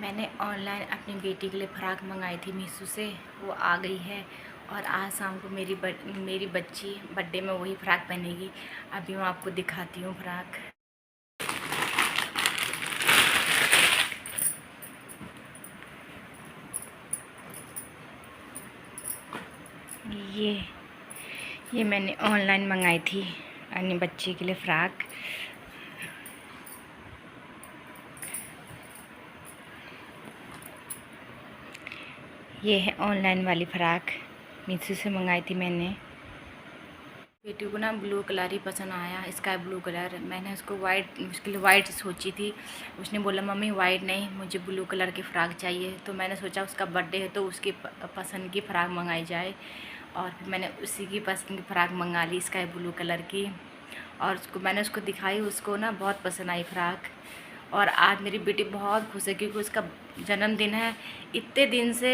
मैंने ऑनलाइन अपनी बेटी के लिए फ़्रॉक मंगाई थी मीशो से। वो आ गई है और आज शाम को मेरी बच्ची बर्थडे में वही फ़्रॉक पहनेगी। अभी मैं आपको दिखाती हूँ फ़्रॉक। ये मैंने ऑनलाइन मंगाई थी अपनी बच्ची के लिए फ़्रॉक। ये है ऑनलाइन वाली फ़्रॉक, मीशो से मंगाई थी मैंने। बेटी को ना ब्लू कलर ही पसंद आया, स्काई ब्लू कलर। मैंने उसको उसके लिए वाइट सोची थी। उसने बोला मम्मी वाइट नहीं, मुझे ब्लू कलर की फ़्रॉक चाहिए। तो मैंने सोचा उसका बर्थडे है तो उसकी पसंद की फ़्रॉक मंगाई जाए, और फिर मैंने उसी की पसंद की फ़्रॉक मंगा ली, स्काई ब्लू कलर की। और मैंने उसको दिखाई, उसको ना बहुत पसंद आई फ़्रॉक। और आज मेरी बेटी बहुत खुश है क्योंकि उसका जन्मदिन है। इतने दिन से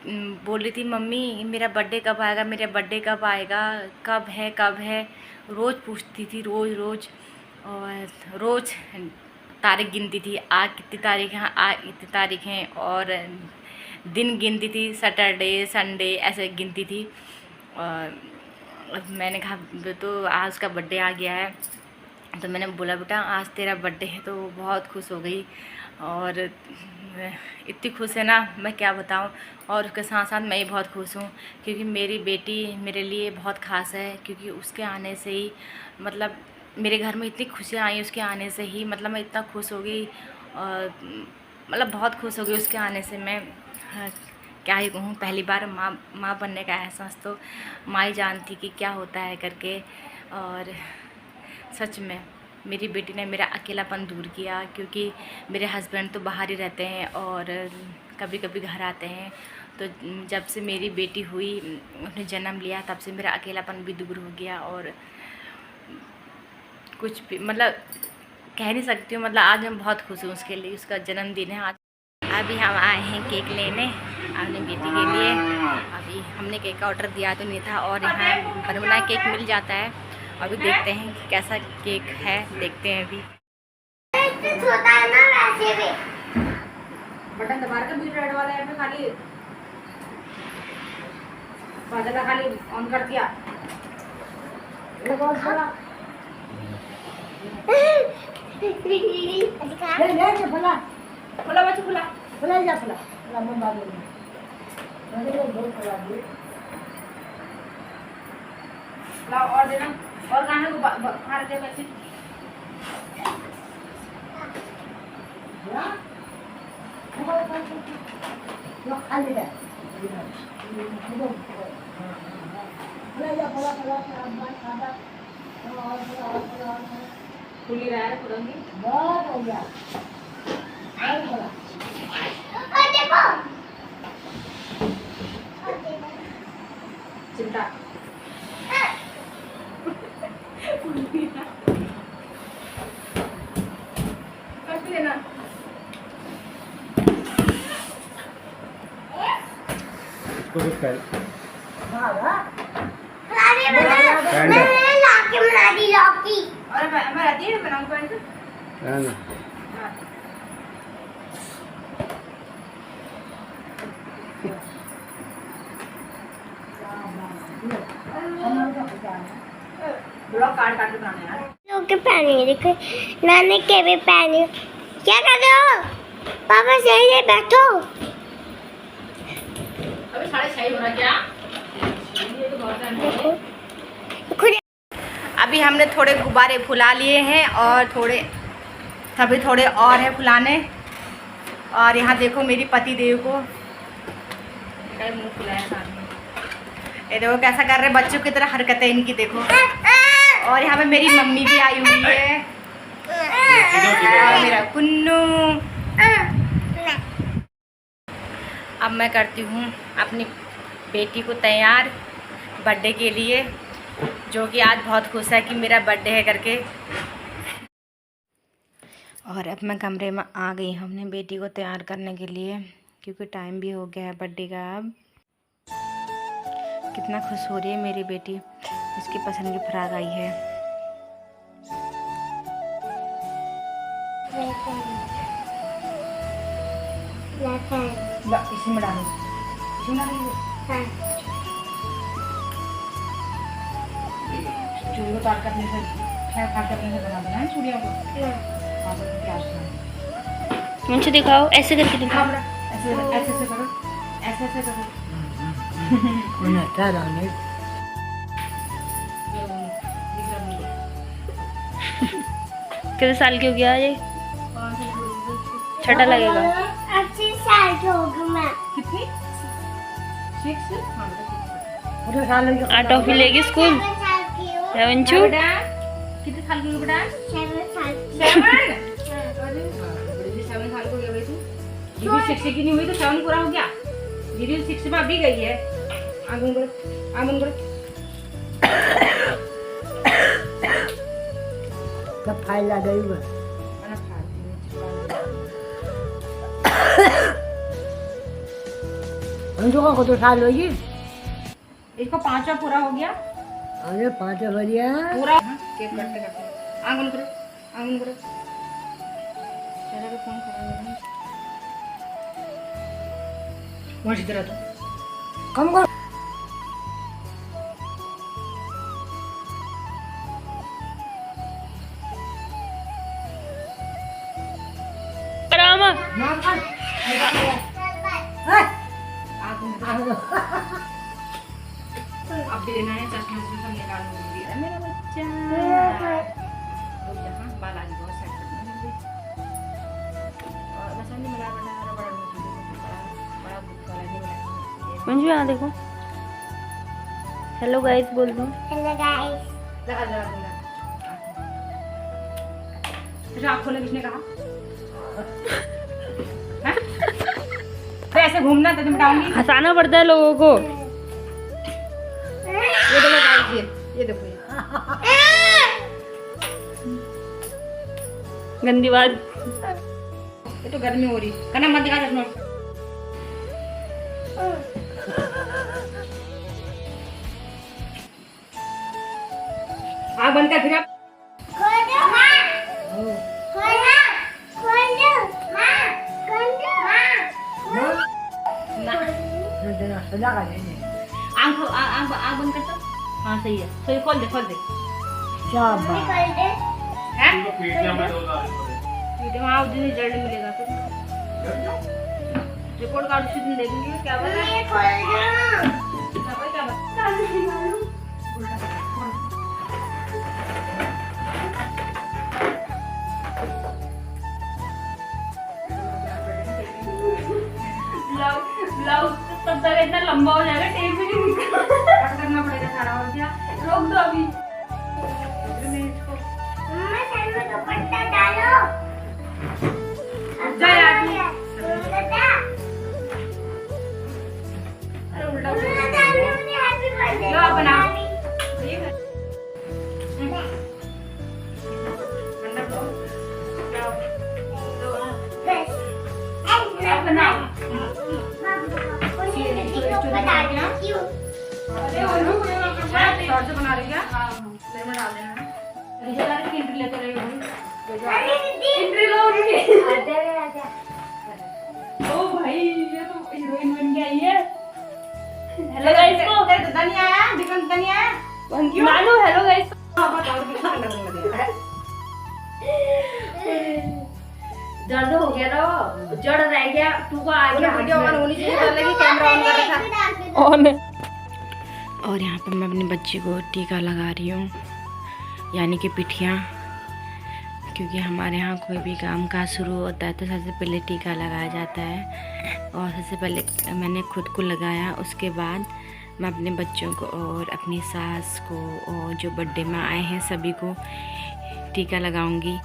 बोल रही थी मम्मी मेरा बर्थडे कब आएगा, मेरा बर्थडे कब आएगा, कब है। रोज़ पूछती थी, रोज़। और रोज़ तारीख गिनती थी, आज कितनी तारीख है, आज इतनी तारीख है। और दिन गिनती थी, सैटरडे संडे ऐसे गिनती थी। और मैंने कहा तो आज उसका बर्थडे आ गया है, तो मैंने बोला बेटा आज तेरा बर्थडे है। तो वो बहुत खुश हो गई, और इतनी खुश है ना मैं क्या बताऊं। और उसके साथ साथ मैं ही बहुत खुश हूँ क्योंकि मेरी बेटी मेरे लिए बहुत ख़ास है। क्योंकि उसके आने से ही मतलब मेरे घर में इतनी खुशियाँ आई उसके आने से ही, मतलब मैं इतना खुश हो गई। और मतलब बहुत खुश हो गई उसके आने से। मैं क्या ही कहूँ, पहली बार माँ बनने का एहसास तो माँ ही जानती कि क्या होता है करके। और सच में मेरी बेटी ने मेरा अकेलापन दूर किया, क्योंकि मेरे हस्बैंड तो बाहर ही रहते हैं और कभी कभी घर आते हैं। तो जब से मेरी बेटी हुई, उसने जन्म लिया, तब से मेरा अकेलापन भी दूर हो गया। और कुछ भी मतलब कह नहीं सकती हूँ, मतलब आज मैं बहुत खुश हूँ उसके लिए, उसका जन्मदिन है आज। अभी हम आए हैं केक लेने अपनी बेटी के लिए। अभी हमने केक का ऑर्डर दिया तो नहीं था, और यहाँ बना केक मिल जाता है। अभी देखते हैं कि कैसा केक है, देखते हैं अभी। छोटा है ना वैसे भी। बटन दबा के बीच रेड वाला है, खाली बादल खाली ऑन कर दिया। खुला बच्चा खुला खुला जा खुला लाओ और देना। और खाने को खा रहे बच्चे खुली रहा है खुलेंगी बहुत हो गया। चिंता कर लेना। मैं रहती है बनाऊं पैंट। ब्लॉक काट काट के बनाने यार। लोग के पहनी देखो, नानी के भी पहनी। क्या कर रहे हो पापा, सही से बैठो। अभी 6:30 हो रहा क्या? ये तो बहुत टाइम देखो है। खुद अभी हमने थोड़े गुब्बारे फुला लिए हैं, और अभी थोड़े और हैं फुलाने। और यहाँ देखो मेरी पति देव को मुँह फुलाया सामने, ये देखो कैसा कर रहे बच्चों की तरह हरकतें इनकी देखो। और यहाँ पे मेरी मम्मी भी आई हुई है, और मेरा कुन्नू। अब मैं करती हूँ अपनी बेटी को तैयार बर्थडे के लिए, जो कि आज बहुत खुश है कि मेरा बर्थडे है करके। और अब मैं कमरे में आ गई हमने बेटी को तैयार करने के लिए, क्योंकि टाइम भी हो गया है बर्थडे का। अब कितना खुश हो रही है मेरी बेटी, उसकी पसंद की फ्रॉक आई है। इसी में डालो, इसी में डालो। चूड़ी को काट कर अपने से खा के अपने से बना देना है चूड़ियों को। हाँ तो प्याज डालो। मुझे दिखाओ, ऐसे करके दिखाओ। ऐसे ऐसे ऐसे करो, ऐसे ऐसे करो। कितने साल की हो गया ये? छठा लगेगा। 80 साल की होगी मैं। कितनी? 6? हाँ आ टॉफी लेगी स्कूल। 7 साल की हूँ। रवंशु बेटा कितने साल की हो बेटा? 7 साल की। 7? अरे 7 साल को हो गया भाई तू। दीदी 6 की नहीं हुई तो 7 पूरा हो गया। दीदी 6 में अभी गई है। आगन करो, आगन करो। कब फाइल आ गई वो? खाना खाती हूँ। अंजू को तो साल होगी। इसको 5वां पूरा हो गया। अरे 5 बढ़िया। पूरा केक करते करते आंगन करो, आंगन करो। चलो तो फोन खराब है। वहाँ सीधे रहो तो। कम कर। रामा ना खा। अब भी लेना है चश्मा से सब निकाल लूंगी। अरे मेरा बच्चा रुक जा, हाँ, बाल आज बहुत सेट कर दूंगी। और बस नहीं मिला बड़ा बड़ा बड़ा बुक वाला नहीं मिला। मंजू यहाँ देखो। हेलो गाइस बोल दो। Hello guys. लगा लगा दूंगा। अच्छा आँख खोलने किसने कहा? हाँ? तो ऐसे घूमना तो तुम बताऊंगी। हंसाना पड़ता है लोगों को। ये देखो गाइस, ये देखो ये। गंदी बात। ये तो गर्मी हो रही। कहना मत दिखा चश्मा। आँख बंद कर फिर आप। खोल दो माँ। खोल दो। खोल दो माँ। खोल दो माँ। ना सजा का नहीं। आँख आँख आँख बंद कर तो। हाँ सही है। तो ये खोल दे, खोल दे। शाबाश। खोल दे। हैं? वीडियो में आओ दिन रिजल्ट मिलेगा तो। रिपोर्ट कार्ड उसी दिन देखेंगे क्या बना है। ये खोल दो। क्या बना? ब्लाउज तब तक इतना लंबा हो जाएगा टेप भी नहीं कट करना पड़ेगा सारा। और क्या रोक दो अभी। मम्मा सर में दुपट्टा डालो। जा यार। दुपट्टा। अरे उल्टा मम्मा सामने मुझे हैप्पी बर्थडे। लो आप बनाओ। ये कर। अंडा दो। बस। आप बनाओ। शॉर्ट से बना रही क्या? मेरे में डाल देना। रिजल्ट की एंट्री लेते रहिए। एंट्री लो उनकी। ओ भाई ये तो हीरोइन बन के आई है। हेलो गाइस को। तेरे दादा नहीं आया? विक्रम दादा नहीं आया? मानो हेलो गाइस। हाँ बताओ कितना लगेगा? दर्द हो गया था, जड़ रह गया, तू को आ गया। वीडियो ऑन होनी चाहिए तो लगी कैमरा ऑन कर रखा था। ऑन। और यहाँ पर मैं अपने बच्चे को टीका लगा रही हूँ, यानी कि पिठियाँ। क्योंकि हमारे यहाँ कोई भी काम काज शुरू होता है तो सबसे पहले टीका लगाया जाता है। और सबसे पहले मैंने खुद को लगाया, उसके बाद मैं अपने बच्चों को और अपनी सास को और जो बर्थडे में आए हैं सभी को टीका लगाऊंगी।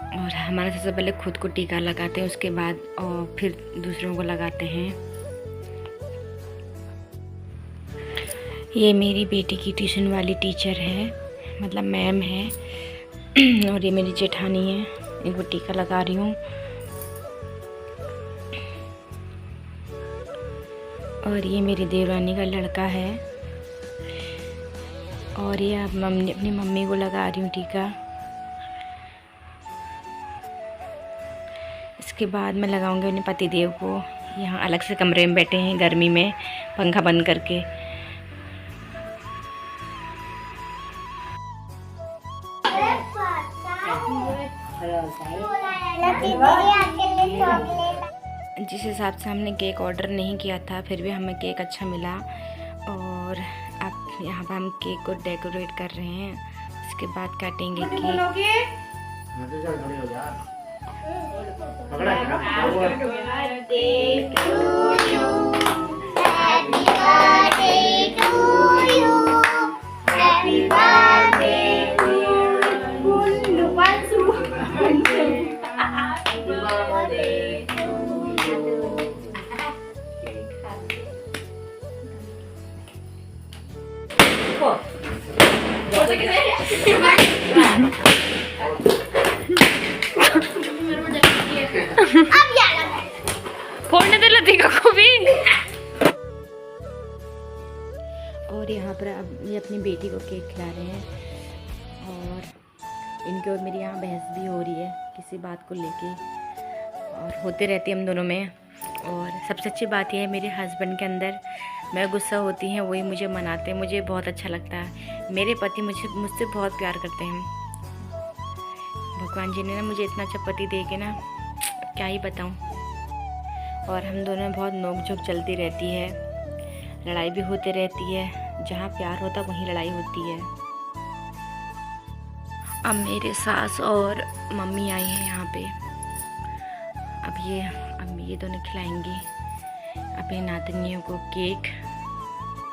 और हमारे सबसे पहले खुद को टीका लगाते हैं, उसके बाद और फिर दूसरों को लगाते हैं। ये मेरी बेटी की ट्यूशन वाली टीचर है, मतलब मैम है। और ये मेरी जेठानी है, इनको टीका लगा रही हूँ। और ये मेरी देवरानी का लड़का है। और ये अब मम्मी अपनी मम्मी को लगा रही हूँ टीका। उसके बाद मैं लगाऊंगी अपने पतिदेव को। यहाँ अलग से कमरे में बैठे हैं गर्मी में, पंखा बंद करके। जिस हिसाब से हमने केक ऑर्डर नहीं किया था, फिर भी हमें केक अच्छा मिला। और अब यहाँ पर हम केक को डेकोरेट कर रहे हैं, उसके बाद काटेंगे केक। फोड़ने दे लतीका को भी। और यहाँ पर अब ये अपनी बेटी को केक खिला रहे हैं, और इनके और मेरी यहाँ बहस भी हो रही है किसी बात को लेके, और होते रहती है हम दोनों में। और सबसे अच्छी बात यह है, मेरे हस्बैंड के अंदर मैं गुस्सा होती हैं, वही मुझे मनाते हैं, मुझे बहुत अच्छा लगता है। मेरे पति मुझसे बहुत प्यार करते हैं। भगवान जी ने ना मुझे इतना अच्छा पति दे के ना क्या ही बताऊं। और हम दोनों में बहुत नोक झोंक चलती रहती है, लड़ाई भी होती रहती है। जहाँ प्यार होता वहीं लड़ाई होती है। अब मेरे सास और मम्मी आई हैं यहाँ पे। अब ये दोनों खिलाएंगी अपनी नातनियों को केक,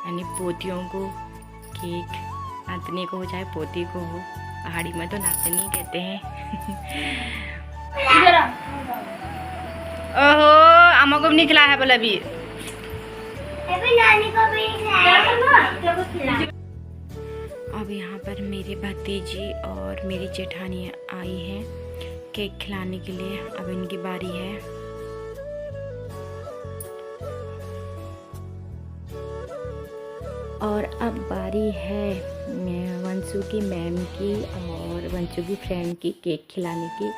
यानी पोतियों को केक। नातनी को हो चाहे पोती को हो, पहाड़ी में तो नातनी कहते हैं। ओहो, अम्मा को भी नहीं खिलाया है बोला अभी। नानी को भी खिलाया। अब यहाँ पर मेरी भतीजी और मेरी जेठानी आई हैं केक खिलाने के लिए। अब इनकी बारी है। और अब बारी है वंशु की मैम की और वंशु की फ्रेंड की केक खिलाने की।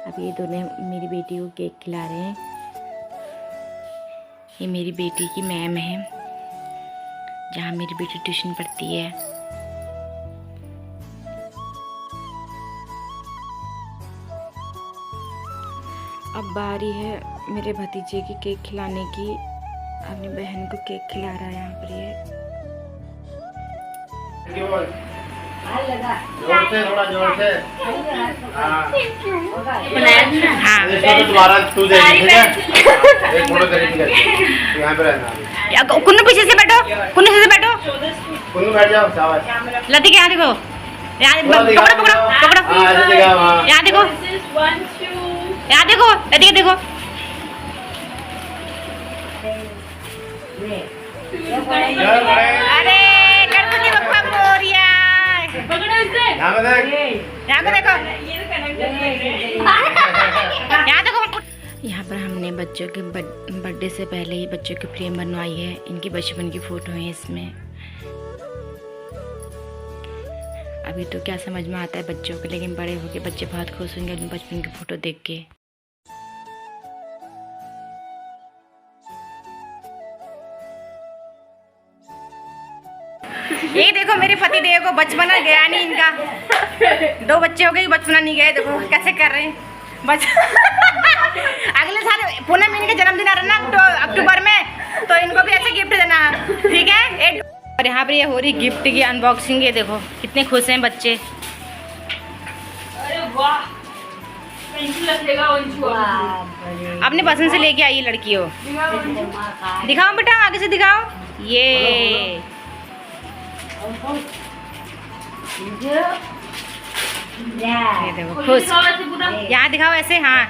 अब ये दोनों मेरी बेटी को केक खिला रहे हैं। ये मेरी बेटी की मैम है, जहाँ मेरी बेटी ट्यूशन पढ़ती है। अब बारी है मेरे भतीजे की केक खिलाने की। अपनी बहन को केक खिला रहा है यहाँ पर ये। जोर से, थोड़ा जोर से। हाँ इसको तो दोबारा तू दे, ठीक है? एक फोटो करेंगे करके। यहाँ पे रहना। कुन्नू पीछे से बैठो, कुन्नू से बैठो। कुन्नू बैठ जाओ, शाबाश। लती के यहाँ देखो, यहाँ पकड़ो पकड़ो पकड़ो। हाँ, ऐसे जगह वहाँ। यहाँ देखो, यहाँ देखो, लती के देखो। अरे गणपति बप्पा मोरिया। यहाँ पे देख। यहाँ पे देखो, यहाँ देखो। यहाँ पर हमने बच्चों के बर्थडे से पहले ही बच्चों की फ्रेम बनवाई है। इनकी बचपन की फ़ोटो है इसमें। अभी तो क्या समझ में आता है बच्चों को, लेकिन बड़े होके बच्चे बहुत खुश होंगे अपने बचपन की फ़ोटो देख के। ये देखो मेरे पति देव को बचपना गया नहीं इनका। 2 बच्चे हो गए, बचपना नहीं गए। देखो कैसे कर रहे हैं अगले साल पूनम इनका जन्मदिन आ रहा है ना अक्टूबर में, तो इनको भी ऐसे गिफ्ट देना, ठीक है? और यहाँ पर ये हो रही गिफ्ट की अनबॉक्सिंग। ये देखो कितने खुश हैं बच्चे। अरे वाह, अपने पसंद से लेके आई लड़की हो। दिखाओ बेटा, आगे से दिखाओ। ये देखो खुश। यहाँ दिखाओ ऐसे। हाँ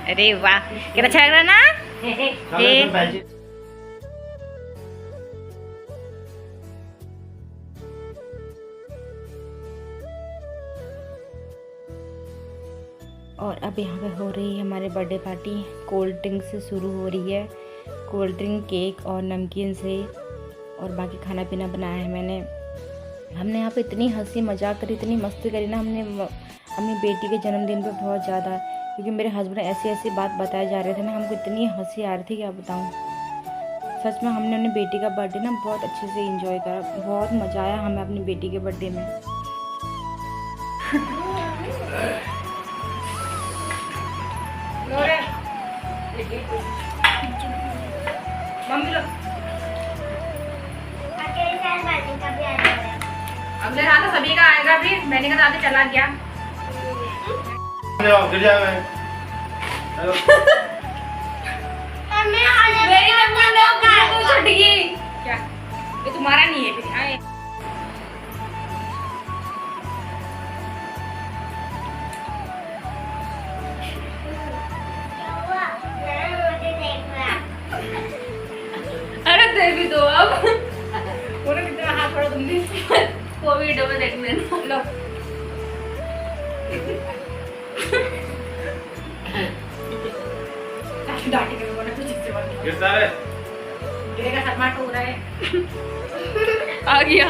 अरे वाह, कितना अच्छा लग रहा है ना। ये और अब यहाँ पे हो रही है हमारे बर्थडे पार्टी। कोल्ड ड्रिंक से शुरू हो रही है, कोल्ड ड्रिंक, केक और नमकीन से, और बाकी खाना पीना बनाया है मैंने। हमने यहाँ पे इतनी हंसी मजाक करी, इतनी मस्ती करी ना हमने अपनी बेटी के जन्मदिन पे बहुत ज़्यादा, क्योंकि मेरे हस्बैंड ऐसी बात बताए जा रहे थे ना, हमको इतनी हंसी आ रही थी क्या बताऊँ। सच में हमने अपनी बेटी का बर्थडे ना बहुत अच्छे से एंजॉय करा, बहुत मज़ा आया हमें अपनी बेटी के बर्थडे में। मम्मी लोग अकेले साथ बातें कभी आ जाएगा। अगले रात तो सभी का आएगा, फिर मैंने कहा दादी चला गया। गिर जाएगा। मम्मी आने मेरी नंबर लो तो छूट गई क्या? ये तुम्हारा नहीं है फिर। आए क्या हुआ? मैं मुझे देख रहा। अरे दे भी दो अब। पूरा कितना हाथ पड़ा तुमने। वो वीडियो में देख लेना। लो डांटी के बोला तो जिससे बात गिरता है। गिरेगा, शर्मा टूट रहा है। आ गया।